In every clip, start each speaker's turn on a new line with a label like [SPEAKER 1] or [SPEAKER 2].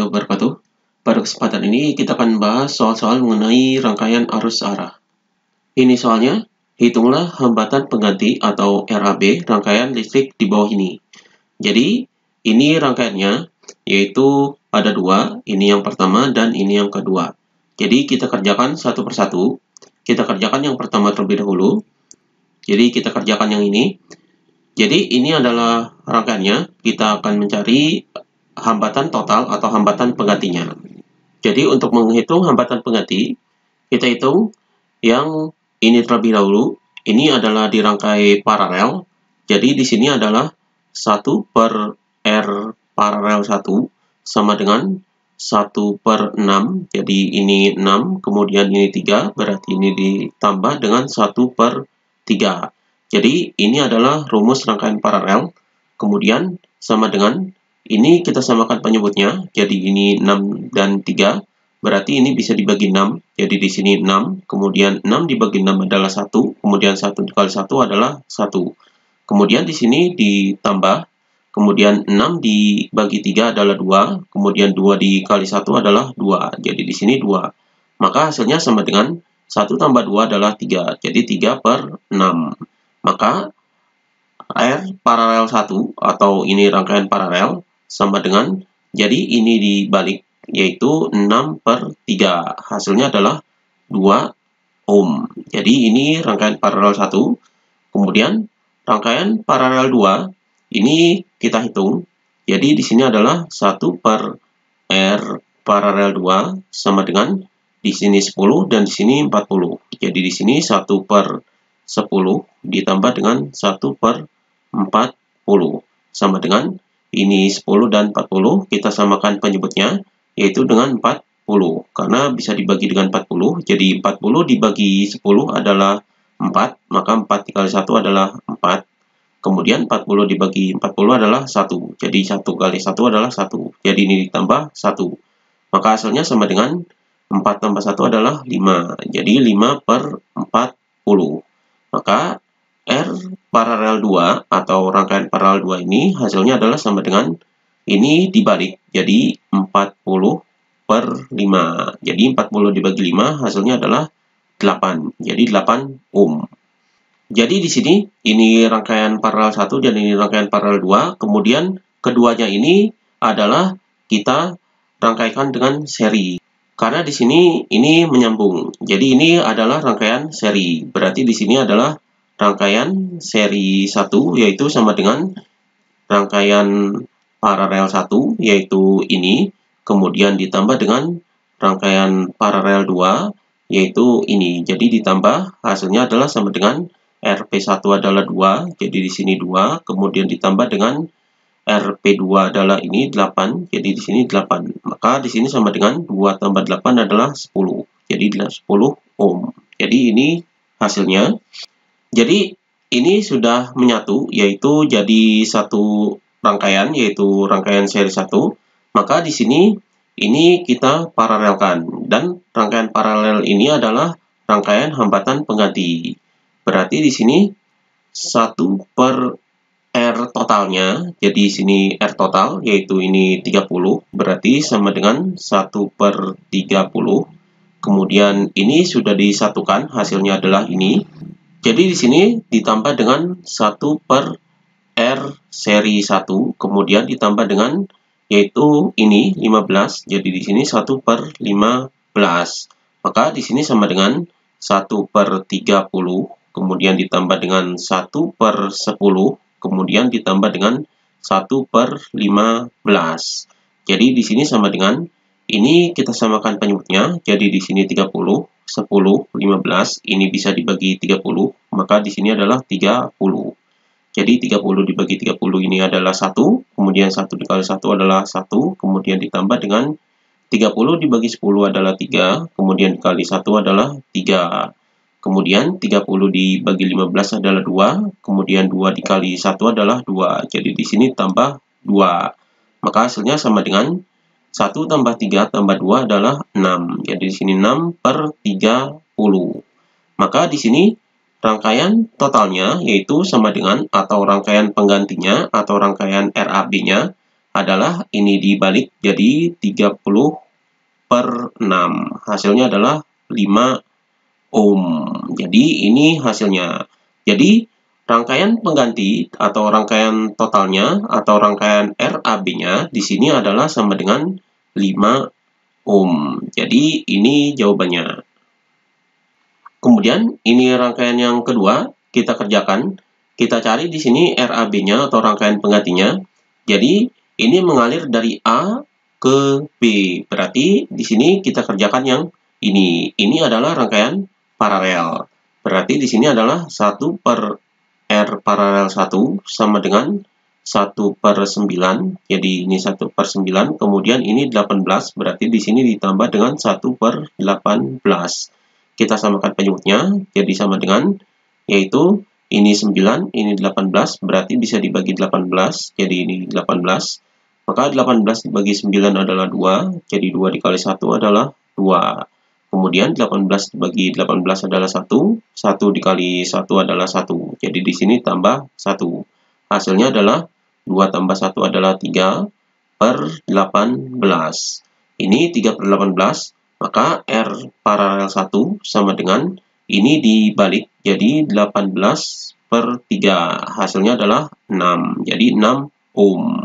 [SPEAKER 1] wabarakatuh. Pada kesempatan ini kita akan bahas soal-soal mengenai rangkaian arus arah. Ini soalnya, hitunglah hambatan pengganti atau RAB rangkaian listrik di bawah ini. Jadi, ini rangkaiannya, yaitu ada dua, ini yang pertama dan ini yang kedua. Jadi, kita kerjakan satu persatu. Kita kerjakan yang pertama terlebih dahulu. Jadi, kita kerjakan yang ini. Jadi, ini adalah rangkaiannya. Kita akan mencari hambatan total atau hambatan penggantinya. Jadi untuk menghitung hambatan pengganti, kita hitung yang ini terlebih dahulu. Ini adalah dirangkai paralel. Jadi di sini adalah 1 per R paralel 1 sama dengan 1/6. Jadi ini 6, kemudian ini 3, berarti ini ditambah dengan 1/3. Jadi ini adalah rumus rangkaian paralel. Kemudian sama dengan ini kita samakan penyebutnya, jadi ini 6 dan 3, berarti ini bisa dibagi 6, jadi di sini 6, kemudian 6 dibagi 6 adalah 1, kemudian 1 dikali 1 adalah 1. Kemudian di sini ditambah, kemudian 6 dibagi 3 adalah 2, kemudian 2 dikali 1 adalah 2, jadi di sini 2. Maka hasilnya sama dengan 1 tambah 2 adalah 3, jadi 3/6. Maka R paralel 1 atau ini rangkaian paralel sama dengan, jadi ini dibalik, yaitu 6/3. Hasilnya adalah 2 ohm. Jadi ini rangkaian paralel 1. Kemudian rangkaian paralel 2, ini kita hitung. Jadi di sini adalah 1 per R paralel 2 sama dengan di sini 10 dan di sini 40. Jadi di sini 1/10 ditambah dengan 1/40 sama dengan ini 10 dan 40, kita samakan penyebutnya, yaitu dengan 40. Karena bisa dibagi dengan 40, jadi 40 dibagi 10 adalah 4, maka 4 dikali 1 adalah 4. Kemudian 40 dibagi 40 adalah 1, jadi 1 kali 1 adalah 1. Jadi ini ditambah 1. Maka hasilnya sama dengan 4 tambah 1 adalah 5, jadi 5/40. Maka R paralel 2 atau rangkaian paralel 2 ini hasilnya adalah sama dengan ini dibalik, jadi 40/5. Jadi 40 dibagi 5 hasilnya adalah 8, jadi 8 ohm. Jadi di sini ini rangkaian paralel 1 dan ini rangkaian paralel 2, kemudian keduanya ini adalah kita rangkaikan dengan seri. Karena di sini ini menyambung. Jadi ini adalah rangkaian seri. Berarti di sini adalah rangkaian seri 1, yaitu sama dengan rangkaian paralel 1, yaitu ini, kemudian ditambah dengan rangkaian paralel 2, yaitu ini. Jadi ditambah, hasilnya adalah sama dengan RP1 adalah 2, jadi di sini 2, kemudian ditambah dengan RP2 adalah ini 8, jadi di sini 8. Maka di sini sama dengan 2 tambah 8 adalah 10, jadi 10 ohm. Jadi ini hasilnya. Jadi ini sudah menyatu, yaitu jadi satu rangkaian, yaitu rangkaian seri 1. Maka di sini ini kita paralelkan, dan rangkaian paralel ini adalah rangkaian hambatan pengganti. Berarti di sini 1 per R totalnya, jadi sini R total, yaitu ini 30, berarti sama dengan 1/30. Kemudian ini sudah disatukan, hasilnya adalah ini. Jadi di sini ditambah dengan 1 per R seri 1, kemudian ditambah dengan, yaitu ini 15, jadi di sini 1/15. Maka di sini sama dengan 1/30, kemudian ditambah dengan 1/10, kemudian ditambah dengan 1/15. Jadi di sini sama dengan, ini kita samakan penyebutnya, jadi di sini 30, 10, 15, ini bisa dibagi 30, maka di sini adalah 30. Jadi 30 dibagi 30 ini adalah 1, kemudian 1 dikali 1 adalah 1, kemudian ditambah dengan 30 dibagi 10 adalah 3, kemudian dikali 1 adalah 3. Kemudian 30 dibagi 15 adalah 2, kemudian 2 dikali 1 adalah 2, jadi di sini tambah 2. Maka hasilnya sama dengan 1 tambah 3 tambah 2 adalah 6. Jadi di sini 6/30. Maka di sini rangkaian totalnya yaitu sama dengan, atau rangkaian penggantinya atau rangkaian RAB-nya adalah ini dibalik jadi 30/6. Hasilnya adalah 5 ohm. Jadi ini hasilnya. Jadi rangkaian pengganti atau rangkaian totalnya atau rangkaian RAB-nya di sini adalah sama dengan 5 ohm. Jadi ini jawabannya. Kemudian ini rangkaian yang kedua kita kerjakan. Kita cari di sini RAB-nya atau rangkaian penggantinya. Jadi ini mengalir dari A ke B. Berarti di sini kita kerjakan yang ini. Ini adalah rangkaian paralel. Berarti di sini adalah 1 per R paralel 1 sama dengan 1/9. Jadi ini 1/9. Kemudian ini 18. Berarti di sini ditambah dengan 1/18. Kita samakan penyebutnya. Jadi sama dengan, yaitu ini 9, ini 18. Berarti bisa dibagi 18. Jadi ini 18. Maka 18 dibagi 9 adalah 2. Jadi 2 dikali 1 adalah 2. Kemudian 18 dibagi 18 adalah 1. 1 dikali 1 adalah 1. Jadi di sini tambah 1. Hasilnya adalah 2 tambah 1 adalah 3/18. Ini 3/18. Maka R paralel 1 sama dengan ini dibalik jadi 18/3. Hasilnya adalah 6. Jadi 6 ohm.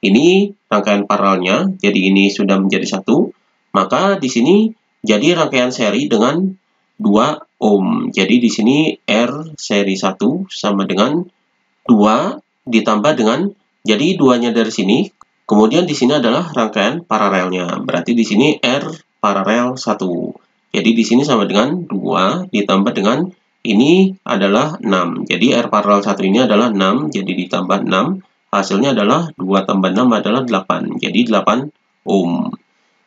[SPEAKER 1] Ini rangkaian paralelnya, jadi ini sudah menjadi 1. Maka di sini jadi rangkaian seri dengan 2 ohm. Jadi di sini R seri 1 sama dengan 2 ditambah dengan, jadi 2-nya dari sini. Kemudian di sini adalah rangkaian paralelnya. Berarti di sini R paralel 1. Jadi di sini sama dengan 2 ditambah dengan ini adalah 6. Jadi R paralel 1 ini adalah 6, jadi ditambah 6. Hasilnya adalah 2 tambah 6 adalah 8. Jadi 8 ohm.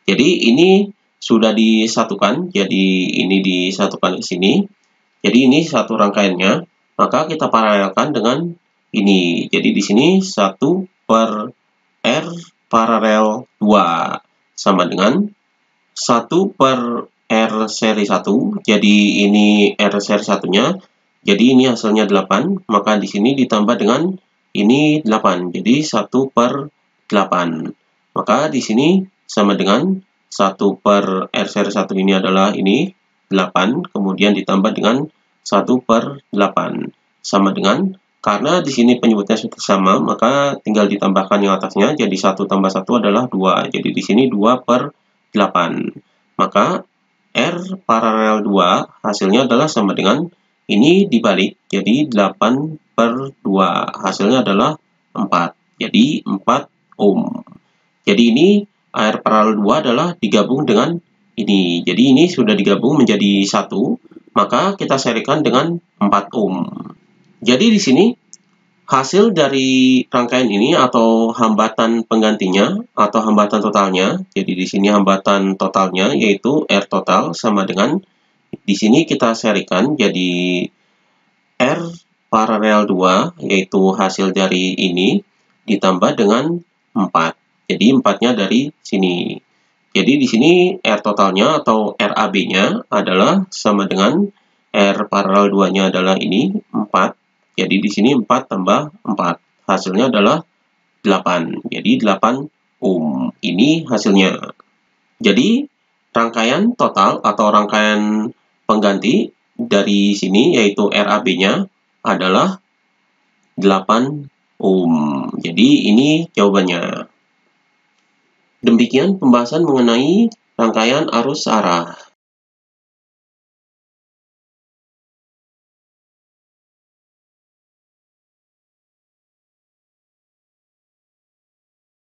[SPEAKER 1] Jadi ini sudah disatukan, jadi ini disatukan ke sini. Jadi ini satu rangkaiannya, maka kita paralelkan dengan ini. Jadi di sini 1 per R paralel 2 sama dengan 1 per R seri 1. Jadi ini R seri 1-nya. Jadi ini hasilnya 8. Maka di sini ditambah dengan ini 8. Jadi 1/8. Maka di sini sama dengan 1 per R seri 1 ini adalah ini 8. Kemudian ditambah dengan 1/8. Sama dengan, karena di sini penyebutnya sudah sama, maka tinggal ditambahkan yang atasnya. Jadi 1 tambah 1 adalah 2. Jadi di sini 2/8. Maka R paralel 2 hasilnya adalah sama dengan ini dibalik. Jadi 8/2. Hasilnya adalah 4. Jadi 4 ohm. Jadi ini R paralel 2 adalah digabung dengan ini. Jadi ini sudah digabung menjadi 1. Maka kita serikan dengan 4 ohm. Jadi di sini hasil dari rangkaian ini atau hambatan penggantinya atau hambatan totalnya. Jadi di sini hambatan totalnya yaitu R total sama dengan di sini kita serikan jadi R paralel 2 yaitu hasil dari ini ditambah dengan 4. Jadi 4-nya dari sini. Jadi di sini R totalnya atau RAB-nya adalah sama dengan R paralel 2-nya adalah ini 4. Jadi di sini 4 tambah 4. Hasilnya adalah 8. Jadi 8 ohm. Ini hasilnya. Jadi rangkaian total atau rangkaian pengganti dari sini yaitu RAB-nya adalah 8 ohm. Jadi ini jawabannya. Demikian pembahasan mengenai rangkaian arus arah.